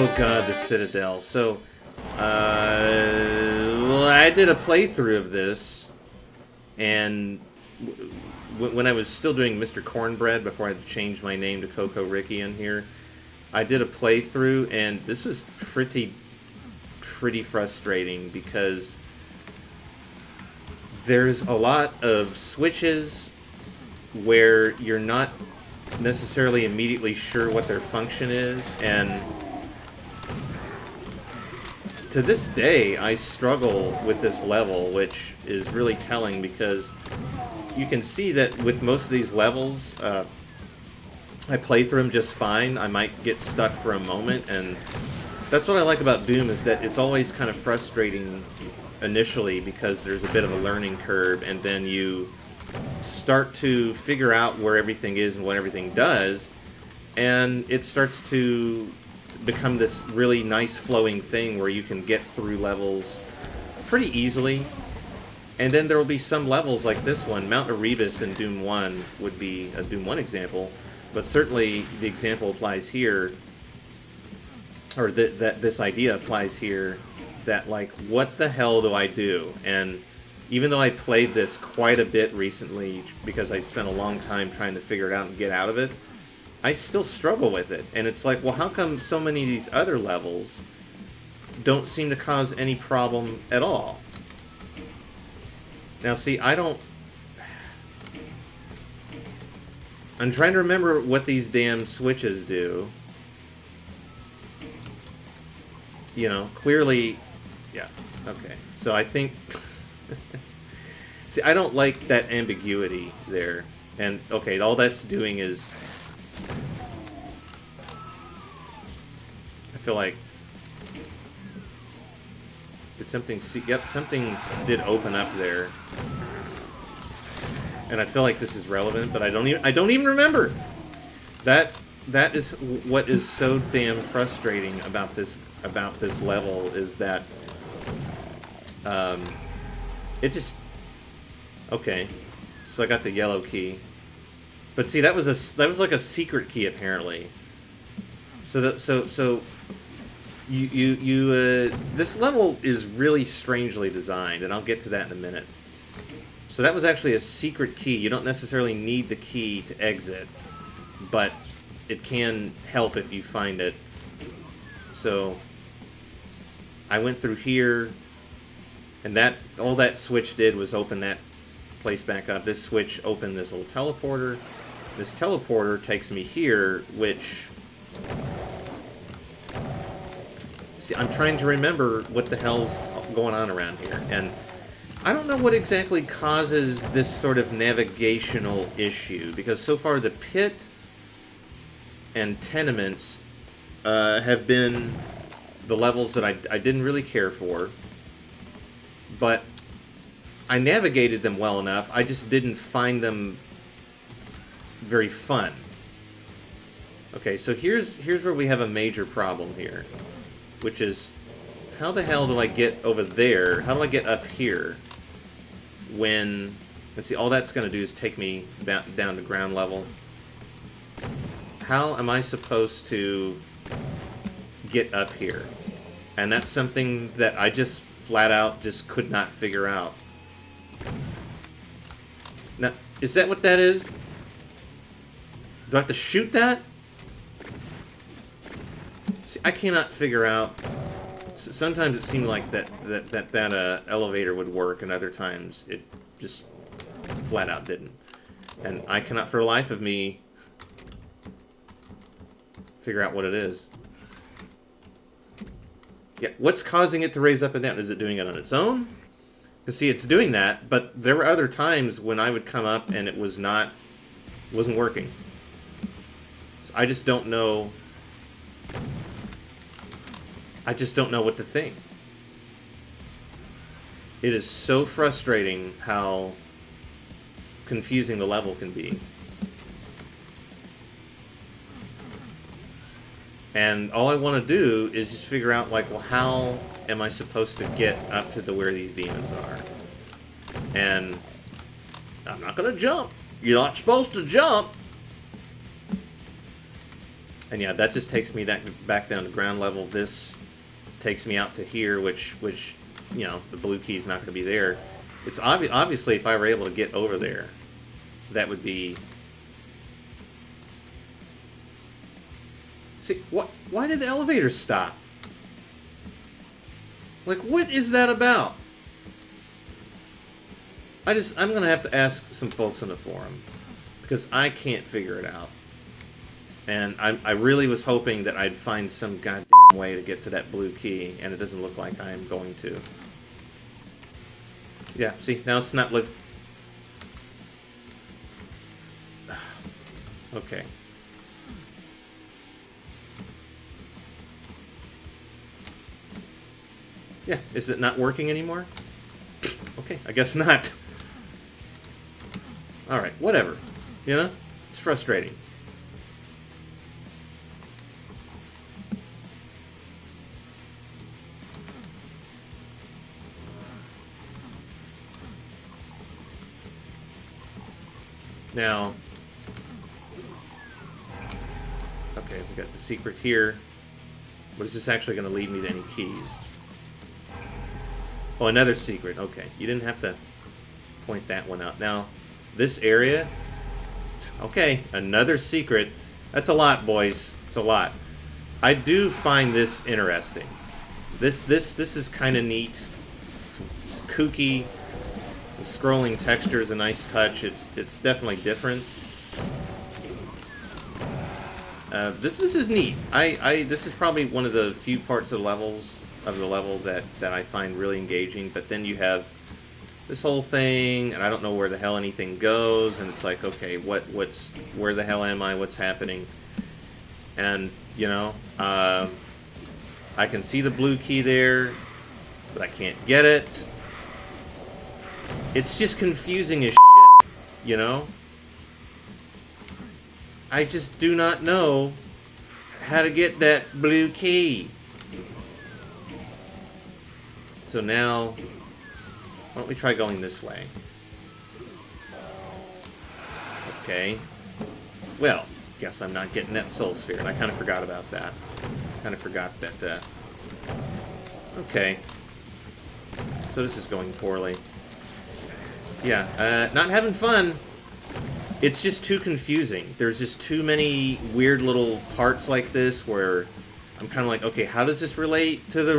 Oh god, the Citadel. So, well, I did a playthrough of this, and when I was still doing Mr. Cornbread before I had to change my name to Koko Ricky in here, I did a playthrough, and this was pretty frustrating because there's a lot of switches where you're not necessarily immediately sure what their function is, and to this day I struggle with this level, which is really telling because you can see that with most of these levels I play through them just fine. I might get stuck for a moment, and that's what I like about Doom, is that it's always kind of frustrating initially because there's a bit of a learning curve, and then you start to figure out where everything is and what everything does, and it starts to become this really nice flowing thing where you can get through levels pretty easily. And then there will be some levels like this one. Mount Erebus in Doom 1 would be a Doom 1 example, but certainly the example applies here, or that this idea applies here, that like, what the hell do I do? And even though I played this quite a bit recently because I spent a long time trying to figure it out and get out of it, I still struggle with it. And it's like, well, how come so many of these other levels don't seem to cause any problem at all? Now, see, I'm trying to remember what these damn switches do. You know, clearly, yeah, okay. So I think, see, I don't like that ambiguity there. And, okay, all that's doing is, I feel like, did something see, yep, something did open up there. And I feel like this is relevant, but I don't even remember. That is what is so damn frustrating about this level, is that it just, okay, so I got the yellow key, but see, that was like a secret key apparently. So this level is really strangely designed, and I'll get to that in a minute. So that was actually a secret key. You don't necessarily need the key to exit, but it can help if you find it. So I went through here, and all that switch did was open that place back up. This switch opened this little teleporter. This teleporter takes me here, which, see, I'm trying to remember what the hell's going on around here, and I don't know what exactly causes this sort of navigational issue, because so far the pit and tenements have been the levels that I didn't really care for, but I navigated them well enough. I just didn't find them very fun. Okay, so here's where we have a major problem here, which is, how the hell do I get over there? How do I get up here? When, let's see, all that's going to do is take me down to ground level. How am I supposed to get up here? And that's something that I just flat out just could not figure out. Now, is that what that is? Do I have to shoot that? See, I cannot figure out. Sometimes it seemed like that elevator would work, and other times it just flat out didn't. And I cannot for the life of me figure out what it is. Yeah, what's causing it to raise up and down? Is it doing it on its own? Because see, it's doing that, but there were other times when I would come up and it wasn't working. So I just don't know. I just don't know what to think. It is so frustrating how confusing the level can be. And all I want to do is just figure out, like, well, how am I supposed to get up to where these demons are? And I'm not going to jump. You're not supposed to jump. And yeah, that just takes me back down to ground level. This takes me out to here, which you know, the blue key is not going to be there. It's obviously, if I were able to get over there, that would be... See, why did the elevator stop? Like, what is that about? I'm going to have to ask some folks on the forum, because I can't figure it out. And I really was hoping that I'd find some goddamn way to get to that blue key, and it doesn't look like I'm going to. Yeah, see, now it's not lift. Okay. Yeah, is it not working anymore? Okay, I guess not. Alright, whatever. You know? It's frustrating. Now, okay, we got the secret here. But is this actually going to lead me to any keys? Oh, another secret. Okay, you didn't have to point that one out. Now, this area... Okay, another secret. That's a lot, boys. It's a lot. I do find this interesting. This is kind of neat. It's kooky. The scrolling texture is a nice touch. It's definitely different. This is neat. This is probably one of the few parts of the level that I find really engaging. But then you have this whole thing, and I don't know where the hell anything goes. And it's like, okay, where the hell am I? What's happening? And you know, I can see the blue key there, but I can't get it. It's just confusing as shit, you know? I just do not know how to get that blue key. So now, why don't we try going this way? Okay. Well, guess I'm not getting that soul sphere, and I kind of forgot about that. Kind of forgot that, okay. So this is going poorly. Yeah, not having fun. It's just too confusing. There's just too many weird little parts like this where I'm kind of like, okay, how does this relate to the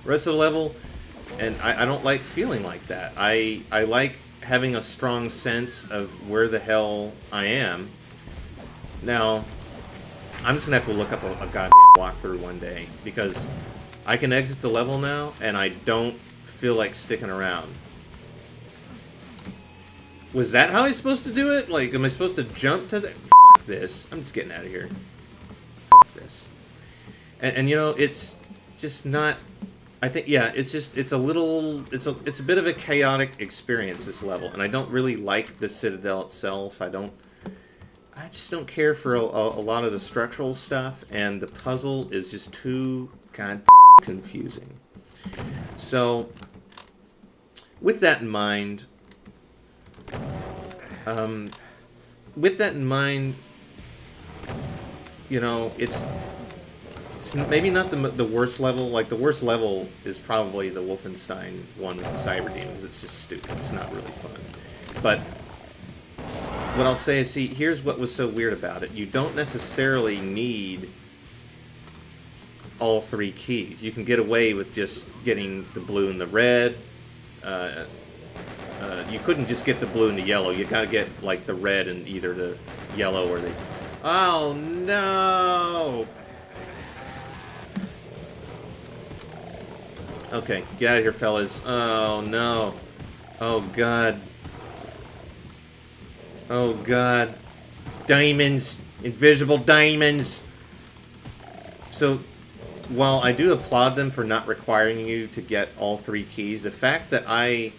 rest of the level? And I don't like feeling like that. I like having a strong sense of where the hell I am. Now, I'm just going to have to look up a goddamn walkthrough one day, because I can exit the level now, and I don't feel like sticking around. Was that how I'm supposed to do it? Like, am I supposed to jump to the... Fuck this. I'm just getting out of here. Fuck this. And you know, it's just not... I think, yeah, it's just, it's a little... It's a bit of a chaotic experience, this level. And I don't really like the Citadel itself. I just don't care for a lot of the structural stuff. And the puzzle is just too goddamn confusing. So, with that in mind... you know, it's maybe not the worst level. Like, the worst level is probably the Wolfenstein one with the Cyber Demons. It's just stupid. It's not really fun. But what I'll say is, see, here's what was so weird about it. You don't necessarily need all three keys. You can get away with just getting the blue and the red. You couldn't just get the blue and the yellow. You gotta get, like, the red and either the yellow or the... Oh, no! Okay, get out of here, fellas. Oh, no. Oh, God. Oh, God. Diamonds. Invisible diamonds. So, while I do applaud them for not requiring you to get all three keys, the fact that I...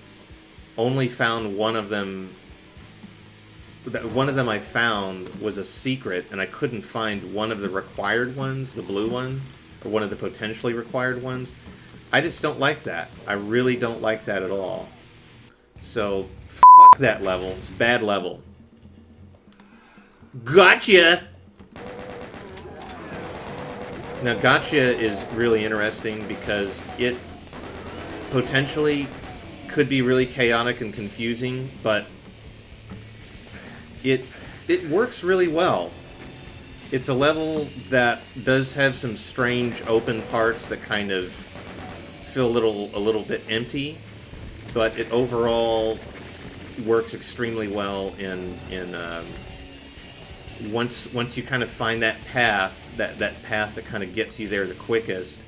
only found one of them. One of them I found was a secret, and I couldn't find one of the required ones, the blue one, or one of the potentially required ones. I just don't like that. I really don't like that at all. So, fuck that level. It's a bad level. Gotcha! Now, Gotcha is really interesting because it potentially could be really chaotic and confusing, but it works really well. It's a level that does have some strange open parts that kind of feel a little bit empty, but it overall works extremely well in once you kind of find that path, that path that kind of gets you there the quickest.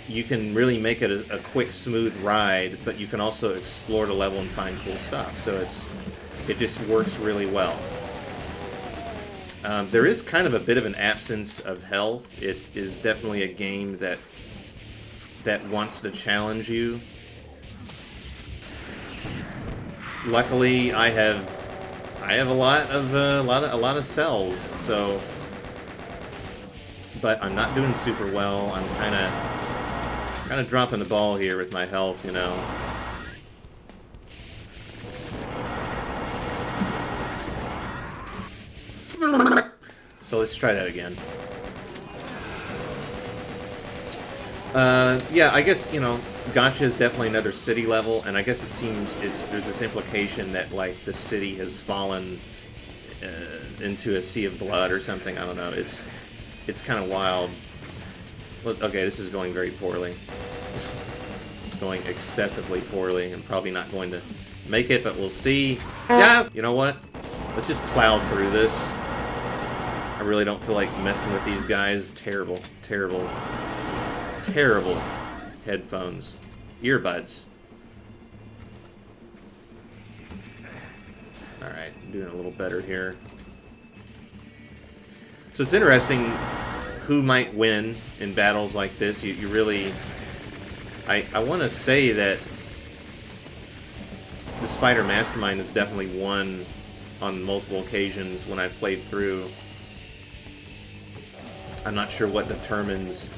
You can really make it a quick, smooth ride, but you can also explore the level and find cool stuff. So it just works really well. There is kind of a bit of an absence of health. It is definitely a game that wants to challenge you. Luckily, I have a lot of cells, so, but I'm not doing super well. I'm kind of dropping the ball here with my health, you know. So let's try that again. Yeah, I guess, you know, Gotcha is definitely another city level, and I guess it seems there's this implication that, like, the city has fallen into a sea of blood or something. I don't know. It's kind of wild. Okay, this is going very poorly. It's going excessively poorly. I'm probably not going to make it, but we'll see. Yeah, you know what? Let's just plow through this. I really don't feel like messing with these guys. Terrible, terrible, terrible headphones. Earbuds. Alright, doing a little better here. So it's interesting who might win in battles like this. You really... I want to say that the Spider Mastermind has definitely won on multiple occasions when I've played through. I'm not sure what determines...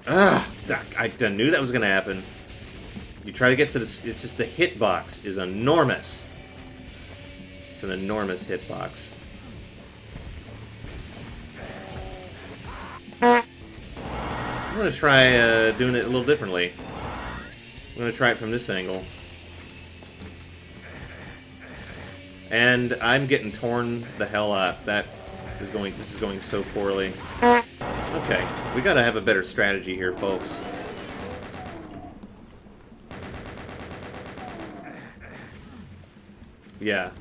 Ah, I knew that was going to happen. You try to get to this... It's just the hitbox is enormous. It's an enormous hitbox. I'm going to try doing it a little differently. I'm going to try it from this angle. And I'm getting torn the hell up. This is going so poorly. Okay, we gotta have a better strategy here, folks. Yeah.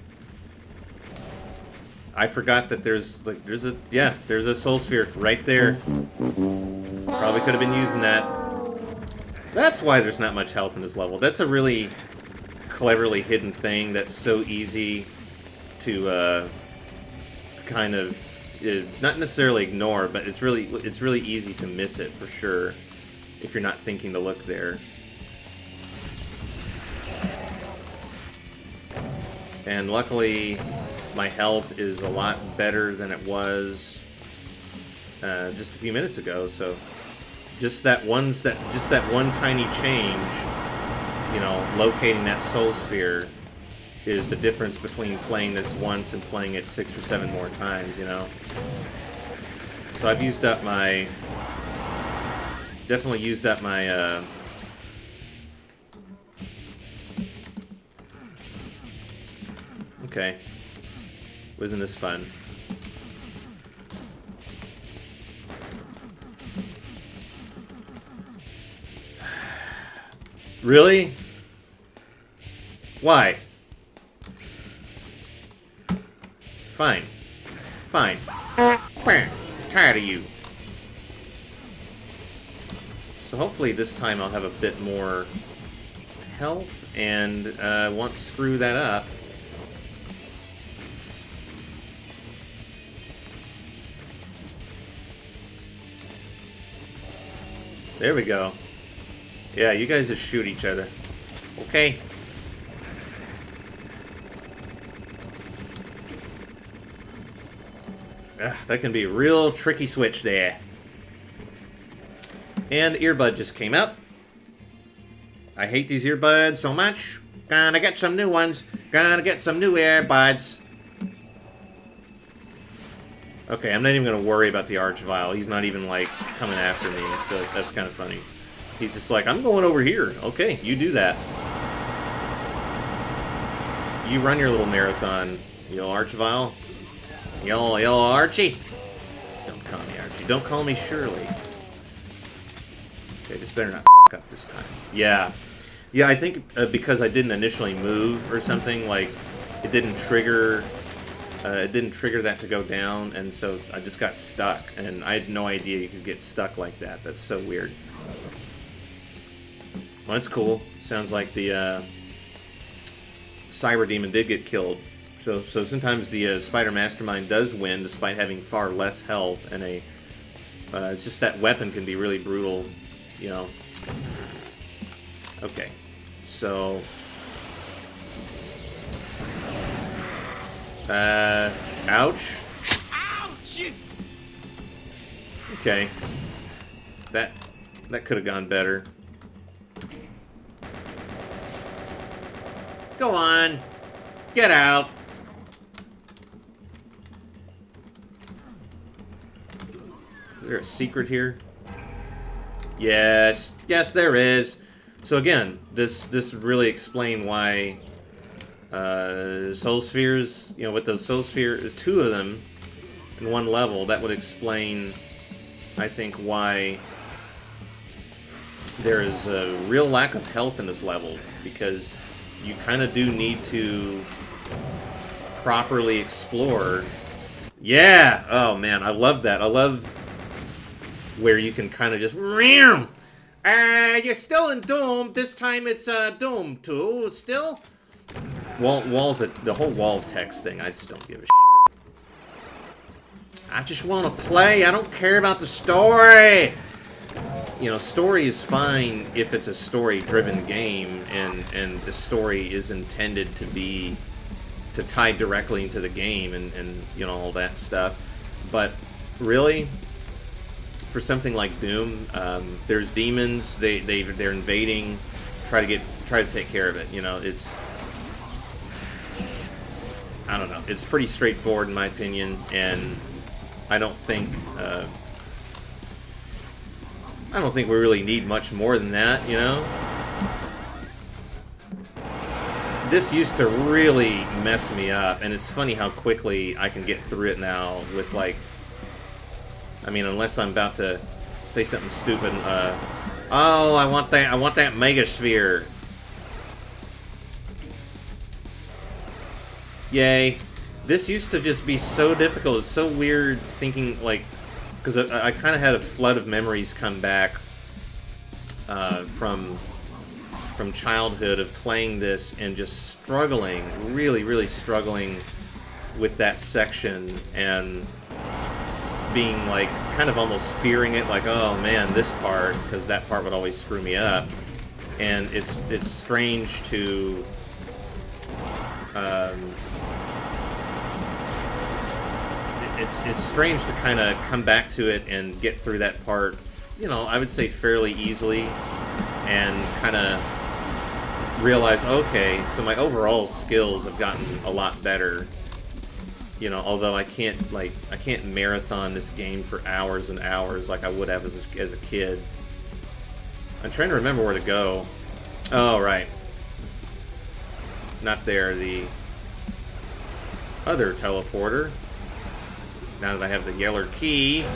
I forgot that there's a soul sphere right there. Probably could have been using that. That's why there's not much health in this level. That's a really cleverly hidden thing that's so easy to kind of not necessarily ignore, but it's really easy to miss it for sure if you're not thinking to look there. And luckily, my health is a lot better than it was just a few minutes ago. So just that one tiny change, you know, locating that soul sphere is the difference between playing this once and playing it 6 or 7 more times, you know? So I've used up my... Definitely used up my, Okay. Wasn't this fun? Really? Why? Fine. Fine. Tired of you. So hopefully this time I'll have a bit more health and won't screw that up. There we go. Yeah, you guys just shoot each other. Okay. That can be a real tricky switch there. And earbud just came out. I hate these earbuds so much. Gonna get some new ones. Gonna get some new earbuds. Okay, I'm not even going to worry about the Archvile. He's not even, like, coming after me, so that's kind of funny. He's just like, I'm going over here. Okay, you do that. You run your little marathon, you know, Archvile. Yo, Archie. Don't call me Archie. Don't call me Shirley. Okay, just better not fuck up this time. Yeah. Yeah, I think because I didn't initially move or something, like, it didn't trigger that to go down, and so I just got stuck, and I had no idea you could get stuck like that. That's so weird. Well, that's cool. Sounds like the Cyber Demon did get killed. So sometimes the Spider Mastermind does win, despite having far less health, and it's just that weapon can be really brutal, you know. Okay, so... ouch. Ouch! Okay. That could have gone better. Go on. Get out. Is there a secret here? Yes. Yes, there is. So again, this would really explain why Soul Spheres, you know, with those Soul Spheres, 2 of them in one level, that would explain, I think, why there is a real lack of health in this level, because you kind of do need to properly explore. Yeah! Oh man, I love that. I love where you can kind of just... You're still in Doom. This time it's Doom2. Still? Walls, the whole wall of text thing, I just don't give a shit. I just want to play. I don't care about the story. You know, story is fine if it's a story-driven game, and the story is intended to tie directly into the game, and you know, all that stuff. But really, for something like Doom, there's demons. They're invading. Try to take care of it. You know, it's... I don't know. It's pretty straightforward in my opinion, and I don't think we really need much more than that, you know? This used to really mess me up, and it's funny how quickly I can get through it now with, like... I mean, unless I'm about to say something stupid, oh, I want that Mega Sphere. Yay. This used to just be so difficult. It's so weird thinking, like... Because I kind of had a flood of memories come back from childhood of playing this and just struggling, really struggling with that section, and being like, kind of almost fearing it, like, oh man, this part, because that part would always screw me up. And it's strange to... It's strange to kind of come back to it and get through that part, you know, I would say fairly easily, and kind of realize, okay, so my overall skills have gotten a lot better, you know, although I can't marathon this game for hours and hours like I would have as a kid. I'm trying to remember where to go. Oh, right. Not there, the other teleporter. Now that I have the yellow key.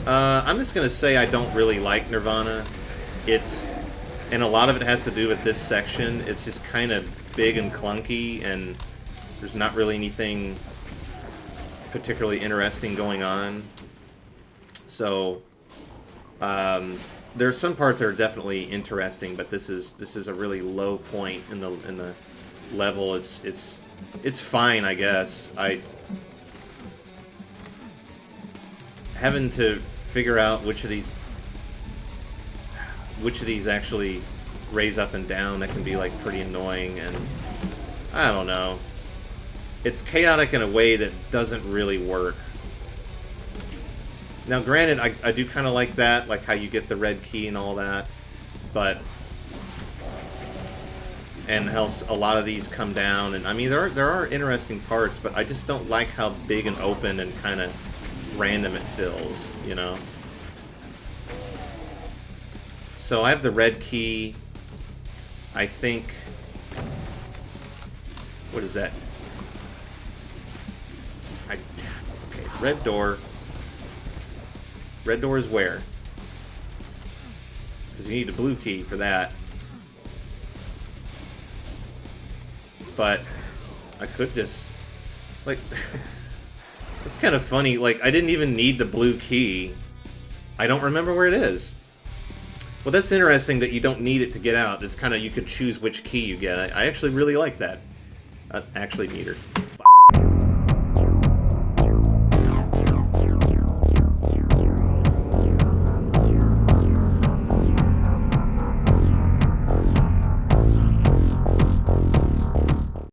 I'm just going to say I don't really like Nirvana. And a lot of it has to do with this section. It's just kind of big and clunky, and there's not really anything particularly interesting going on. So, there's some parts that are definitely interesting, but this is a really low point in the level. It's fine, I guess. Having to figure out which of these actually raise up and down, that can be like pretty annoying, and I don't know. It's chaotic in a way that doesn't really work. Now granted, I do kind of like that, like how you get the red key and all that, but and how a lot of these come down. And I mean, there are interesting parts, but I just don't like how big and open and kind of random it feels, you know? So I have the red key. I think... What is that? Okay, red door. Red door is where? Because you need a blue key for that. But I could just... Like... It's kind of funny. Like, I didn't even need the blue key. I don't remember where it is. Well, that's interesting that you don't need it to get out. It's kind of... You could choose which key you get. I actually really like that. Actually, neater.